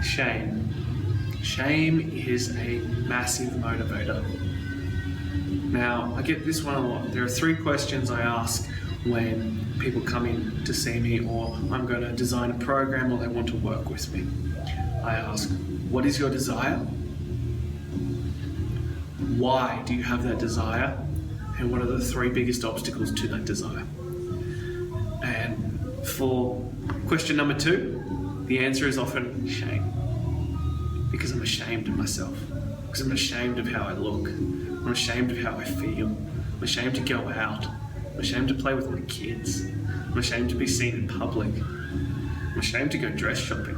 Shame. Shame is a massive motivator. Now, I get this one a lot. There are 3 questions I ask when people come in to see me, or I'm going to design a program, or they want to work with me. I ask, what is your desire? Why do you have that desire? And what are the 3 biggest obstacles to that desire? And for question number 2, the answer is often shame. Because I'm ashamed of myself. Because I'm ashamed of how I look. I'm ashamed of how I feel. I'm ashamed to go out. I'm ashamed to play with my kids. I'm ashamed to be seen in public. I'm ashamed to go dress shopping.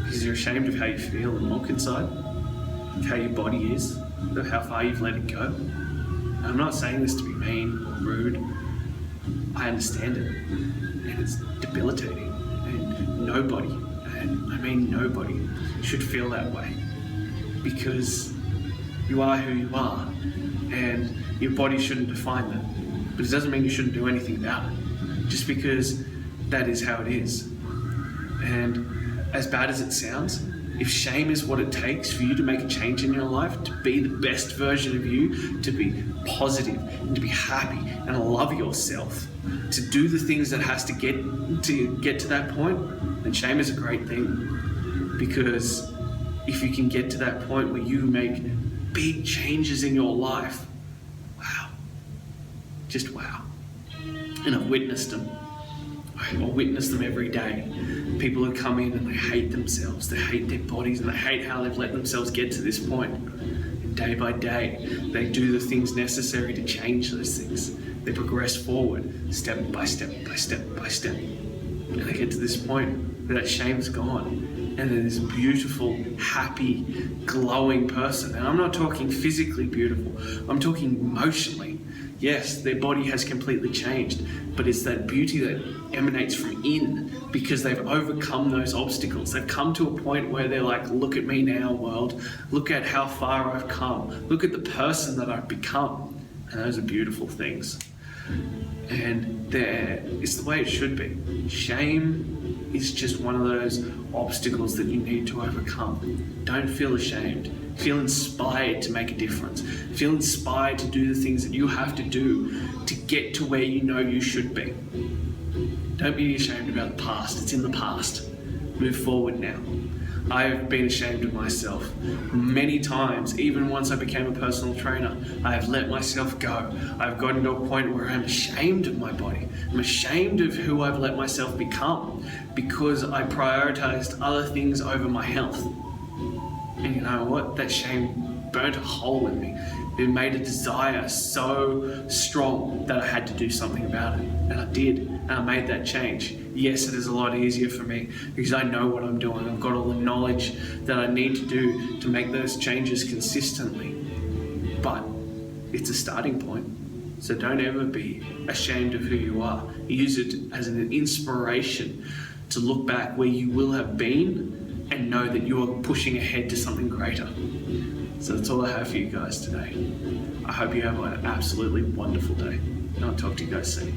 Because you're ashamed of how you feel and look inside, of how your body is, of how far you've let it go. And I'm not saying this to be mean or rude. I understand it. And it's debilitating. And nobody, and I mean nobody, should feel that way. Because you are who you are. And your body shouldn't define that. But it doesn't mean you shouldn't do anything about it. Just because that is how it is. And as bad as it sounds, if shame is what it takes for you to make a change in your life, to be the best version of you, to be positive and to be happy and love yourself, to do the things that has to get to that point, then shame is a great thing. Because if you can get to that point where you make big changes in your life, wow, just wow. And I've witnessed them. I witness them every day. People who come in and they hate themselves, they hate their bodies, and they hate how they've let themselves get to this point. And day by day, they do the things necessary to change those things. They progress forward, step by step by step by step. And they get to this point where that shame's gone. And they're this beautiful, happy, glowing person. And I'm not talking physically beautiful, I'm talking emotionally. Yes, their body has completely changed, but it's that beauty that emanates from in, because they've overcome those obstacles. They've come to a point where they're like, look at me now, world. Look at how far I've come. Look at the person that I've become. And those are beautiful things. And it's the way it should be. Shame is just one of those obstacles that you need to overcome. Don't feel ashamed. Feel inspired to make a difference. Feel inspired to do the things that you have to do to get to where you know you should be. Don't be ashamed about the past. It's in the past. Move forward now. I've been ashamed of myself many times. Even once I became a personal trainer, I have let myself go. I've gotten to a point where I'm ashamed of my body. I'm ashamed of who I've let myself become because I prioritized other things over my health. And you know what? That shame burnt a hole in me. It made a desire so strong that I had to do something about it. And I did. And I made that change. Yes, it is a lot easier for me because I know what I'm doing. I've got all the knowledge that I need to do to make those changes consistently. But it's a starting point. So don't ever be ashamed of who you are. Use it as an inspiration to look back where you will have been and know that you are pushing ahead to something greater. So that's all I have for you guys today. I hope you have an absolutely wonderful day. And I'll talk to you guys soon.